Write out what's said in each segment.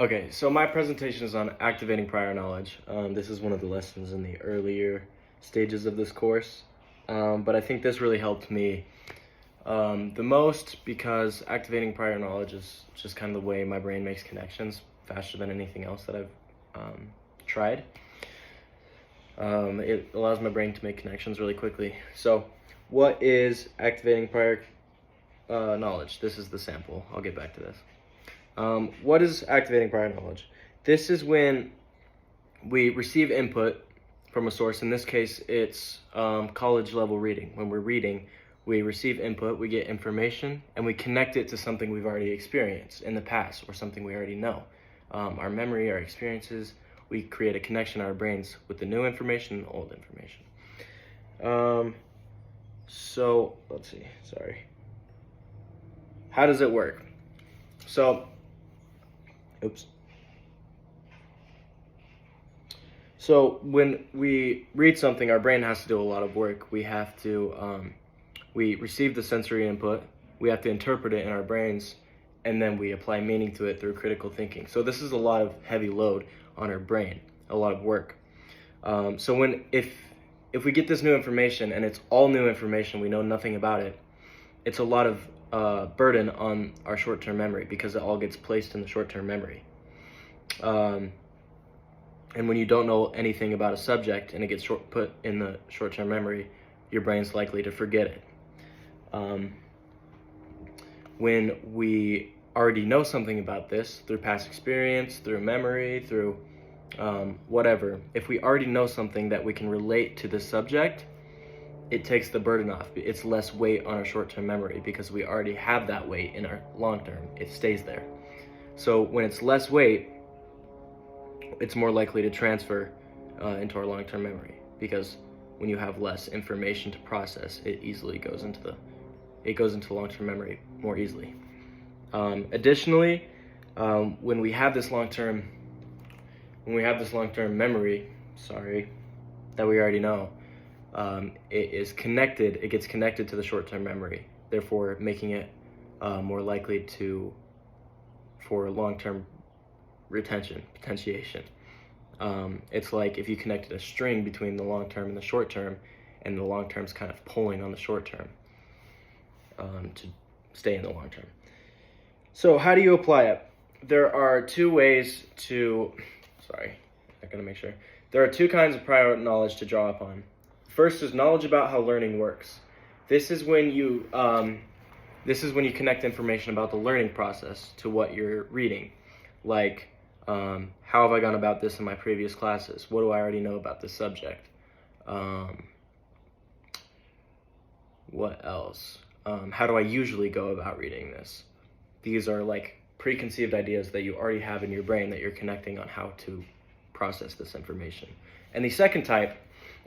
Okay, so my presentation is on activating prior knowledge. This is one of the lessons in the earlier stages of this course, but I think this really helped me the most because activating prior knowledge is just kind of the way my brain makes connections faster than anything else that I've tried. It allows my brain to make connections really quickly. So, what is activating prior knowledge? This is the sample. I'll get back to this. What is activating prior knowledge? This is when we receive input from a source. In this case, it's college level reading. When we're reading, we receive input, we get information, and we connect it to something we've already experienced in the past or something we already know. Our memory, our experiences, we create a connection in our brains with the new information and the old information. So, let's see, sorry. How does it work? So, So when we read something, our brain has to do a lot of work. We have to, we receive the sensory input, we have to interpret it in our brains, and then we apply meaning to it through critical thinking. So this is a lot of heavy load on our brain, a lot of work. So if we get this new information and it's all new information, we know nothing about it, it's a lot of burden on our short-term memory because it all gets placed in the short-term memory. And when you don't know anything about a subject and it gets put in the short-term memory, your brain's likely to forget it. When we already know something about this through past experience, through memory, through whatever, if we already know something that we can relate to the subject, it takes the burden off. It's less weight on our short-term memory because we already have that weight in our long-term. It stays there. So when it's less weight, it's more likely to transfer into our long-term memory because when you have less information to process, it easily goes into long-term memory more easily. Additionally, when we have this long-term memory, that we already know, it gets connected to the short-term memory, therefore making it more likely for long-term potentiation. It's like if you connected a string between the long-term and the short-term, and the long-term's kind of pulling on the short-term to stay in the long-term. So how do you apply it? There are two kinds of prior knowledge to draw upon. First is knowledge about how learning works. This is when you connect information about the learning process to what you're reading. Like, how have I gone about this in my previous classes? What do I already know about this subject? What else? How do I usually go about reading this? These are like preconceived ideas that you already have in your brain that you're connecting on how to process this information. And the second type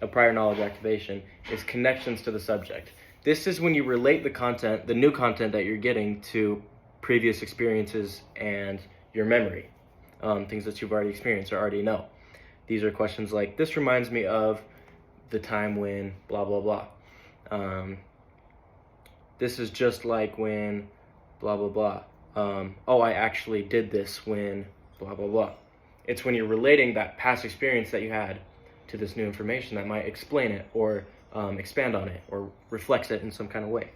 of prior knowledge activation is connections to the subject. This is when you relate the new content that you're getting to previous experiences and your memory, things that you've already experienced or already know. These are questions like, this reminds me of the time when blah, blah, blah. This is just like when blah, blah, blah. I actually did this when blah, blah, blah. It's when you're relating that past experience that you had to this new information that might explain it or expand on it or reflects it in some kind of way.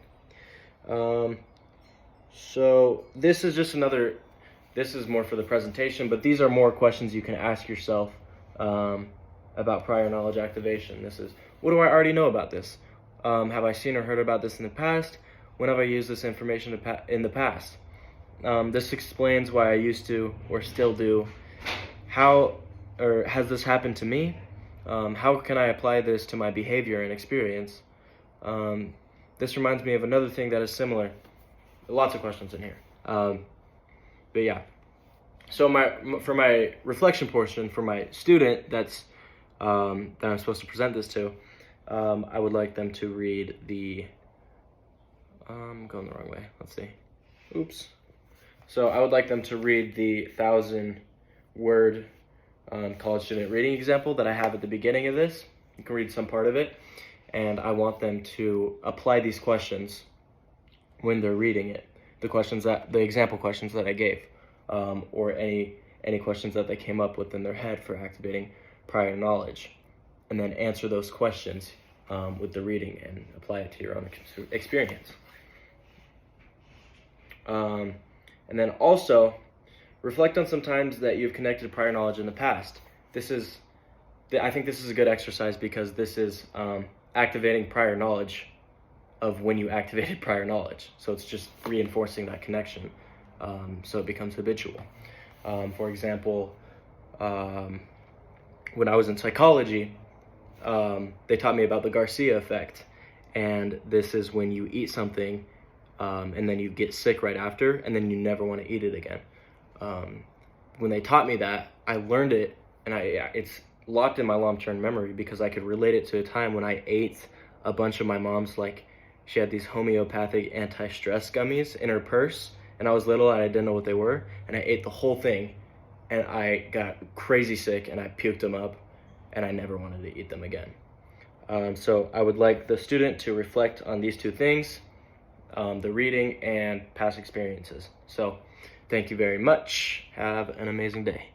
So this is more for the presentation, but these are more questions you can ask yourself about prior knowledge activation. This is, what do I already know about this? Have I seen or heard about this in the past? When have I used this information in the past? This explains why I used to or still do. Has this happened to me? How can I apply this to my behavior and experience? This reminds me of another thing that is similar. Lots of questions in here. But yeah. So for my reflection portion, for my student that I'm supposed to present this to, I would like them to read I'm going the wrong way. Let's see. Oops. So I would like them to read the 1,000-word college student reading example that I have at the beginning of this. You can read some part of it. And I want them to apply these questions when they're reading it. The example questions that I gave, or any any questions that they came up with in their head for activating prior knowledge, and then answer those questions with the reading and apply it to your own experience. And then also reflect on some times that you've connected prior knowledge in the past. I think this is a good exercise because this is activating prior knowledge of when you activated prior knowledge. So it's just reinforcing that connection, so it becomes habitual. For example, when I was in psychology, they taught me about the Garcia effect, and this is when you eat something and then you get sick right after, and then you never want to eat it again. When they taught me that, I learned it, and it's locked in my long-term memory because I could relate it to a time when I ate a bunch of my mom's, like, she had these homeopathic anti-stress gummies in her purse, and I was little and I didn't know what they were, and I ate the whole thing, and I got crazy sick, and I puked them up, and I never wanted to eat them again. So I would like the student to reflect on these two things, the reading and past experiences. So thank you very much. Have an amazing day.